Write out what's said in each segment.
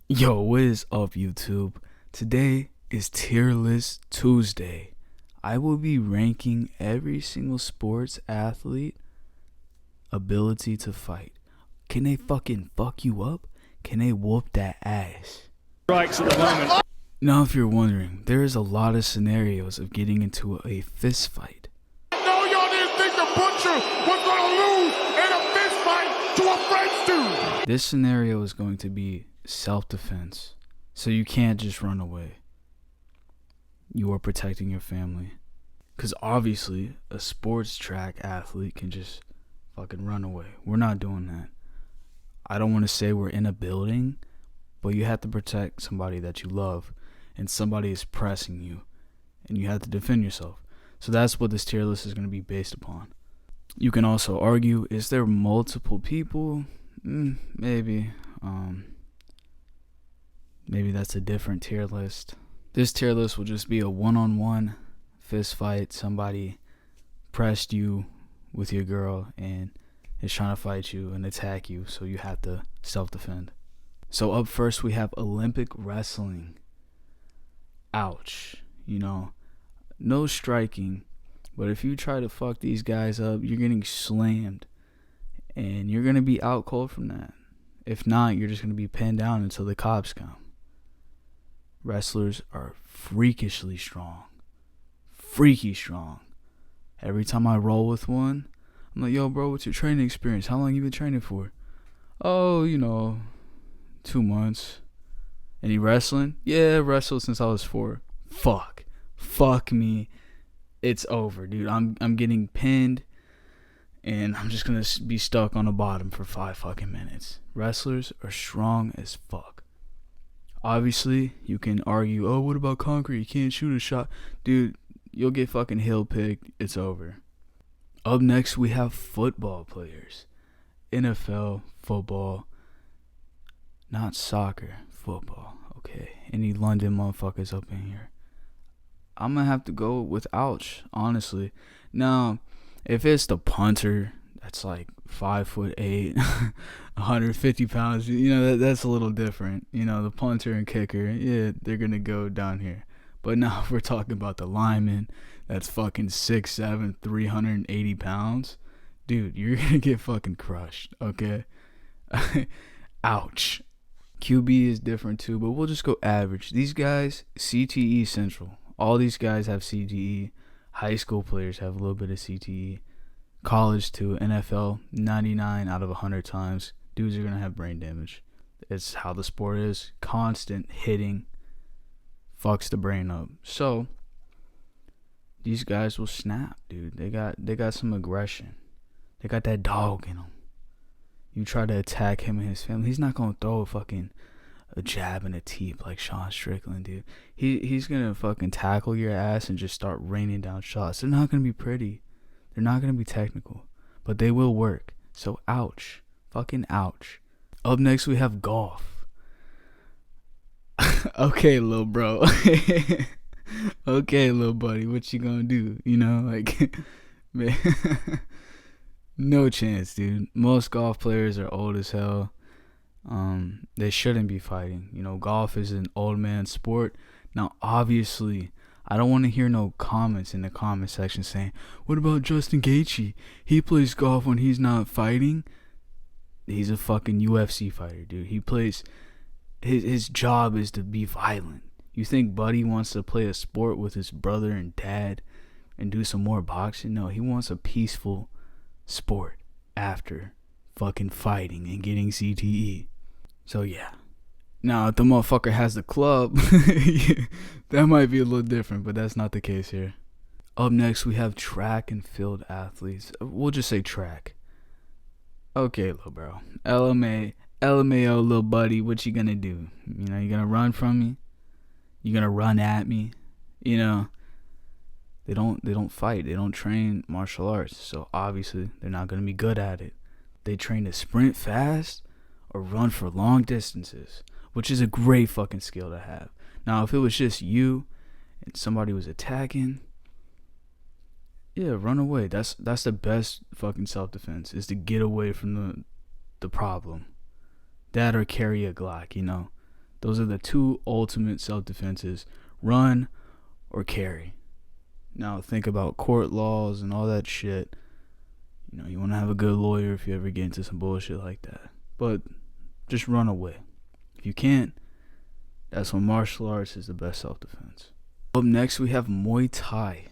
Yo, what is up, YouTube? Today is Tier List Tuesday. I will be ranking every single sports athlete ability to fight. Can they fucking fuck you up? Can they whoop that ass? Strikes at the moment. Now, if you're wondering, there is a lot of scenarios of getting into a fist fight. No, y'all didn't think the Butcher was going to lose in a fist fight to a French dude. This scenario is going to be self-defense, so you can't just run away. You are protecting your family. Because obviously, a sports track athlete can just fucking run away. We're not doing that. I don't want to say we're in a building, but you have to protect somebody that you love, and somebody is pressing you, and you have to defend yourself. So that's what this tier list is going to be based upon. You can also argue, is there multiple people? Maybe. Maybe that's a different tier list. This tier list will just be a one-on-one fist fight. Somebody pressed you with your girl and is trying to fight you and attack you, so you have to self-defend. So up first we have Olympic wrestling. Ouch. No striking, but if you try to fuck these guys up, you're getting slammed, and you're going to be out cold from that. If not, you're just going to be pinned down until the cops come. Wrestlers are freakishly strong. Freaky strong. Every time I roll with one, I'm like, yo, bro, what's your training experience? How long you been training for? Oh, 2 months. And you wrestling? Yeah, wrestled since I was 4. Fuck me. It's over, dude. I'm getting pinned, and I'm just gonna be stuck on the bottom for 5 fucking minutes. Wrestlers are strong as fuck. Obviously, you can argue, oh, what about concrete? You can't shoot a shot. Dude, you'll get fucking heel picked. It's over. Up next, we have football players. NFL, football. Not soccer, football. Okay, any London motherfuckers up in here? I'm gonna have to go with ouch, honestly. Now, if it's the punter that's like 5'8", 150 pounds, that's a little different. The punter and kicker, yeah, they're gonna go down here. But now if we're talking about the lineman that's fucking 6'7", 380 pounds, dude, you're gonna get fucking crushed, okay? Ouch. QB is different too, but we'll just go average. These guys, CTE Central. All these guys have CTE. High school players have a little bit of CTE. College too. NFL, 99 out of 100 times, dudes are going to have brain damage. It's how the sport is. Constant hitting fucks the brain up. So, these guys will snap, dude. They got some aggression. They got that dog in them. You try to attack him and his family, he's not going to throw a jab in a teeth like Sean Strickland, dude. He's going to fucking tackle your ass and just start raining down shots. They're not going to be pretty. They're not going to be technical. But they will work. So, ouch. Fucking ouch. Up next, we have golf. Okay, little bro. Okay, little buddy. What you going to do? Man. No chance, dude. Most golf players are old as hell. They shouldn't be fighting. Golf is an old man sport. Now, obviously, I don't want to hear no comments in the comment section saying, what about Justin Gaethje? He plays golf when he's not fighting. He's a fucking UFC fighter, dude. He plays, his job is to be violent. You think Buddy wants to play a sport with his brother and dad and do some more boxing? No, he wants a peaceful sport after fucking fighting and getting CTE. So yeah. Now if the motherfucker has the club, that might be a little different, but that's not the case here. Up next we have track and field athletes. We'll just say track. Okay, little bro. LMAO, little buddy, what you gonna do? You gonna run from me? You gonna run at me? They don't fight. They don't train martial arts, so obviously they're not gonna be good at it. They train to sprint fast or run for long distances, which is a great fucking skill to have. Now, if it was just you and somebody was attacking, yeah, run away. That's the best fucking self-defense, is to get away from the problem. That or carry a Glock, Those are the two ultimate self-defenses: run or carry. Now think about court laws and all that shit. You know, you want to have a good lawyer if you ever get into some bullshit like that. But just run away. If you can't, that's when martial arts is the best self-defense. Up next, we have Muay Thai.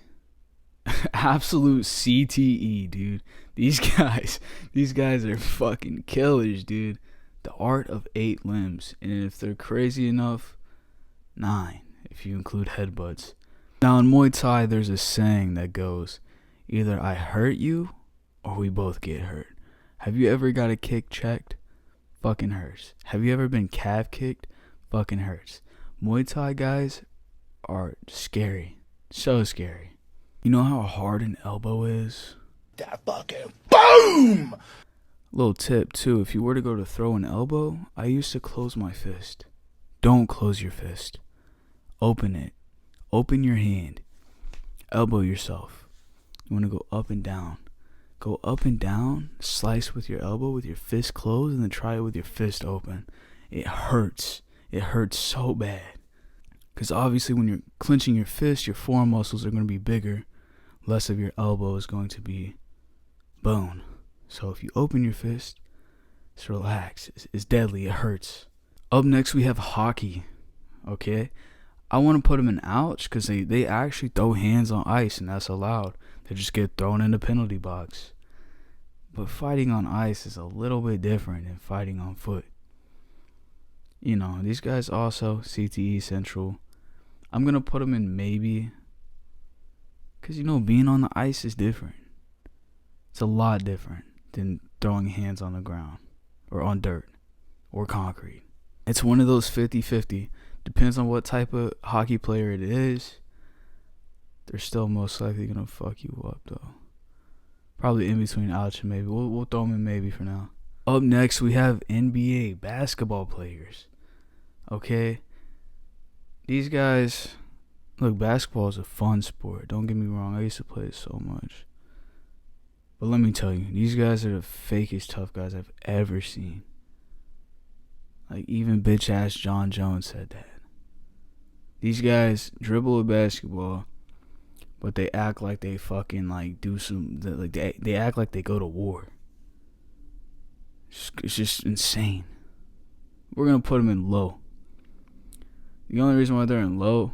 Absolute CTE, dude. These guys are fucking killers, dude. The art of 8 limbs. And if they're crazy enough, 9, if you include headbutts. Now in Muay Thai, there's a saying that goes, either I hurt you or we both get hurt. Have you ever got a kick checked? Fucking hurts. Have you ever been calf kicked? Fucking hurts. Muay Thai guys are scary. So scary. You know how hard an elbow is? That fucking boom! Little tip too, if you were to go to throw an elbow, I used to close my fist. Don't close your fist. Open it. Open your hand. Elbow yourself. You want to go up and down. Go up and down, slice with your elbow with your fist closed, and then try it with your fist open. It hurts. It hurts so bad. Because obviously when you're clenching your fist, your forearm muscles are going to be bigger. Less of your elbow is going to be bone. So if you open your fist, just relax. It's deadly. It hurts. Up next, we have hockey. Okay? I want to put them in ouch because they actually throw hands on ice, and that's allowed. They just get thrown in the penalty box. But fighting on ice is a little bit different than fighting on foot. You know, these guys also, CTE Central. I'm going to put them in maybe. Because, you know, being on the ice is different. It's a lot different than throwing hands on the ground. Or on dirt. Or concrete. It's one of those 50-50. Depends on what type of hockey player it is. They're still most likely going to fuck you up, though. Probably in between ouch and maybe. We'll throw them in maybe for now. Up next, we have NBA basketball players. Okay? These guys... Look, basketball is a fun sport. Don't get me wrong. I used to play it so much. But let me tell you, these guys are the fakest tough guys I've ever seen. Like, even bitch-ass John Jones said that. These guys dribble a basketball, but they act like they fucking, like, do some... Like, they act like they go to war. It's just insane. We're going to put them in low. The only reason why they're in low...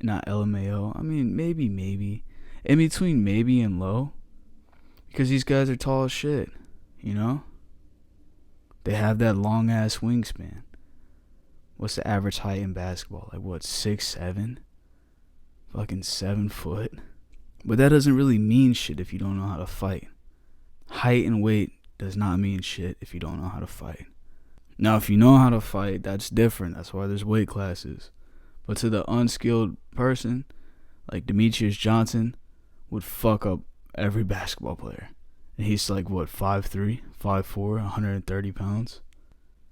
Not LMAO. I mean, maybe. In between maybe and low. Because these guys are tall as shit. You know? They have that long ass wingspan. What's the average height in basketball? Like what, 6'7"? Fucking 7 foot. But that doesn't really mean shit if you don't know how to fight. Height and weight does not mean shit if you don't know how to fight. Now, if you know how to fight, that's different. That's why there's weight classes. But to the unskilled person, like Demetrius Johnson, would fuck up every basketball player. And he's like, what, 5'3", 5'4", 130 pounds?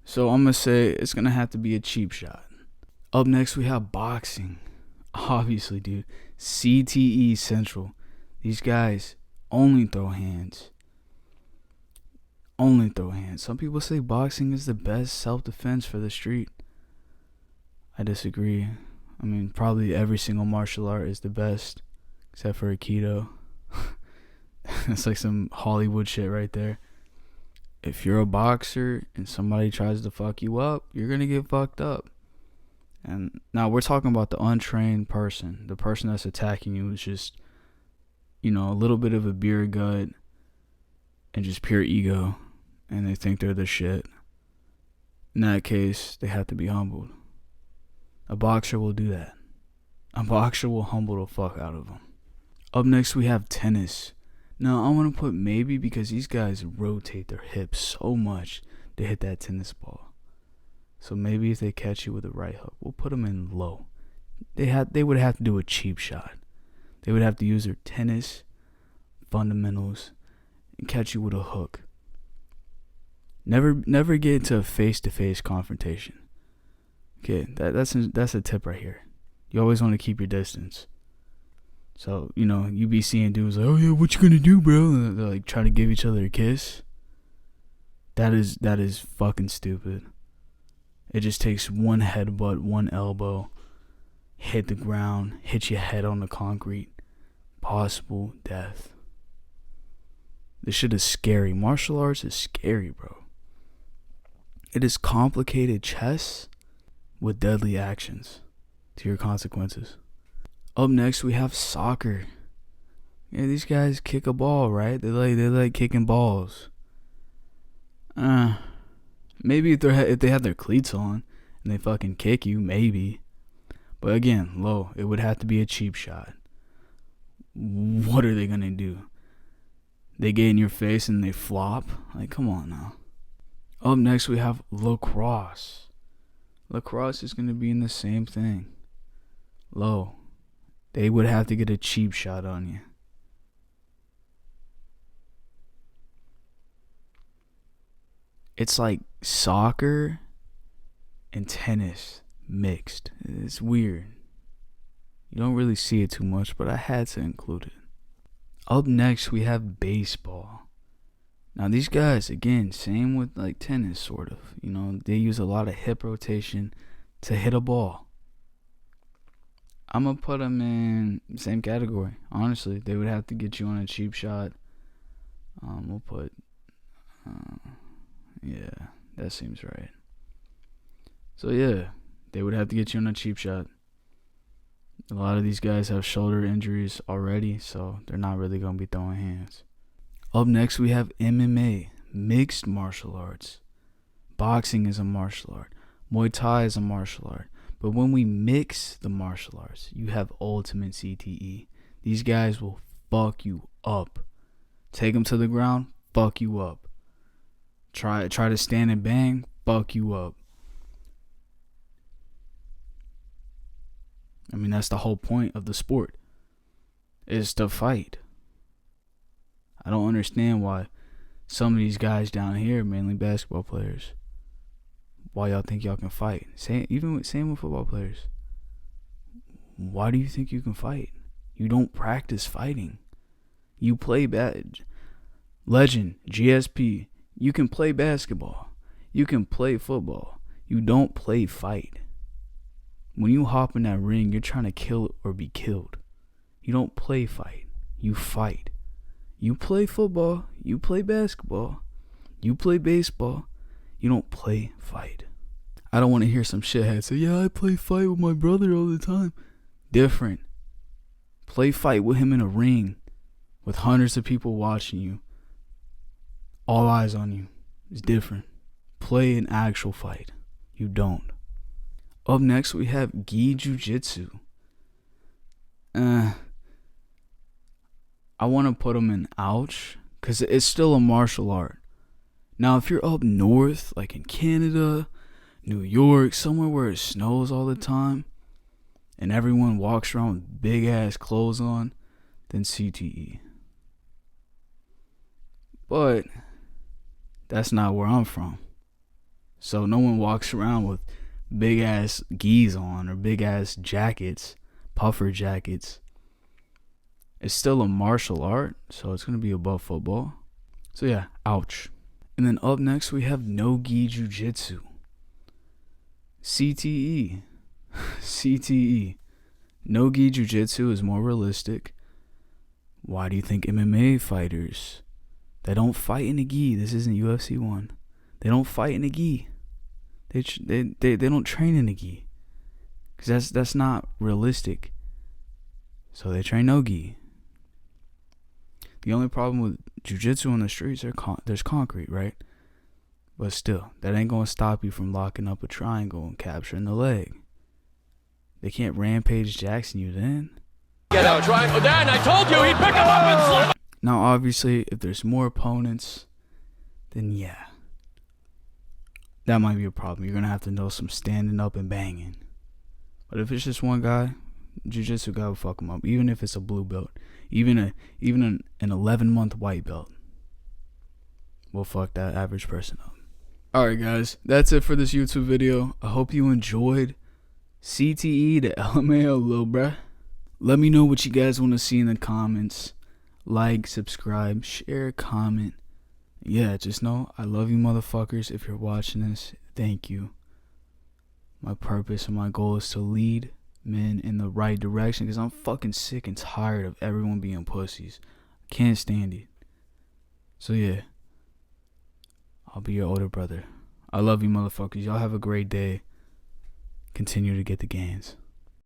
So I'm going to say it's going to have to be a cheap shot. Up next, we have boxing. Obviously, dude. CTE Central. These guys only throw hands. Only throw hands. Some people say boxing is the best self-defense for the street. I disagree. I mean, probably every single martial art is the best, except for Aikido. That's like some Hollywood shit right there. If you're a boxer and somebody tries to fuck you up, you're going to get fucked up. And now we're talking about the untrained person. The person that's attacking you is just, you know, a little bit of a beer gut and just pure ego. And they think they're the shit. In that case, they have to be humbled. A boxer will do that. A boxer will humble the fuck out of them. Up next, we have tennis. Now, I want to put maybe because these guys rotate their hips so much to hit that tennis ball. So maybe if they catch you with a right hook, we'll put them in low. They would have to do a cheap shot. They would have to use their tennis fundamentals and catch you with a hook. Never get into a face-to-face confrontation. Okay, that's a tip right here. You always want to keep your distance. So, you know, you be seeing dudes like, oh yeah, what you gonna do, bro? And they're like trying to give each other a kiss. That is fucking stupid. It just takes one headbutt, one elbow, hit the ground, hit your head on the concrete. Possible death. This shit is scary. Martial arts is scary, bro. It is complicated chess with deadly actions to your consequences. Up next, we have soccer. Yeah, these guys kick a ball, right? They like kicking balls. Maybe if they have their cleats on and they fucking kick you, maybe. But again, low. It would have to be a cheap shot. What are they gonna do? They get in your face and they flop? Like, come on now. Up next, we have lacrosse. Lacrosse is gonna be in the same thing. Low. They would have to get a cheap shot on you. It's like soccer and tennis mixed. It's weird. You don't really see it too much, but I had to include it. Up next, we have baseball. Now, these guys, again, same with like tennis, sort of. You know, they use a lot of hip rotation to hit a ball. I'm going to put them in the same category. Honestly, they would have to get you on a cheap shot. We'll put... yeah, that seems right. So, yeah, they would have to get you on a cheap shot. A lot of these guys have shoulder injuries already, so they're not really going to be throwing hands. Up next, we have MMA, mixed martial arts. Boxing is a martial art. Muay Thai is a martial art. But when we mix the martial arts, you have ultimate CTE. These guys will fuck you up. Take them to the ground, fuck you up. Try to stand and bang, fuck you up. I mean, that's the whole point of the sport, is to fight. I don't understand why some of these guys down here, mainly basketball players, why y'all think y'all can fight. Same with football players. Why do you think you can fight? You don't practice fighting. You play Legend, GSP. You can play basketball. You can play football. You don't play fight. When you hop in that ring, you're trying to kill or be killed. You don't play fight. You fight. You play football. You play basketball. You play baseball. You don't play fight. I don't want to hear some shithead say, yeah, I play fight with my brother all the time. Different. Play fight with him in a ring with hundreds of people watching you. All eyes on you. It's different. Play an actual fight. You don't. Up next, we have Gi Jiu-Jitsu. I want to put them in ouch, because it's still a martial art. Now, if you're up north, like in Canada, New York, somewhere where it snows all the time, and everyone walks around with big-ass clothes on, then CTE. But that's not where I'm from. So no one walks around with big ass gis on or big ass jackets, puffer jackets. It's still a martial art, so it's gonna be above football. So yeah, ouch. And then up next we have no-gi jiu-jitsu. CTE. CTE. No-gi jiu-jitsu is more realistic. Why do you think MMA fighters, they don't fight in a gi? This isn't UFC 1. They don't fight in a gi. They don't train in a gi, because that's not realistic. So they train no gi. The only problem with jiu-jitsu on the streets there's concrete, right? But still, that ain't gonna stop you from locking up a triangle and capturing the leg. They can't Rampage Jackson you then. Get out, triangle. Dan, I told you he'd pick him up and slap. Now, obviously, if there's more opponents, then yeah, that might be a problem. You're gonna have to know some standing up and banging. But if it's just one guy, jiu-jitsu guy will fuck him up. Even if it's a blue belt, even an 11-month white belt, will fuck that average person up. Alright guys, that's it for this YouTube video. I hope you enjoyed CTE to LMAO, lil bruh. Let me know what you guys want to see in the comments. Like, subscribe, share, comment. Yeah, just know I love you motherfuckers. If you're watching this, thank you. My purpose and my goal is to lead men in the right direction, because I'm fucking sick and tired of everyone being pussies. Can't stand it. So yeah, I'll be your older brother. I love you motherfuckers. Y'all have a great day. Continue to get the gains.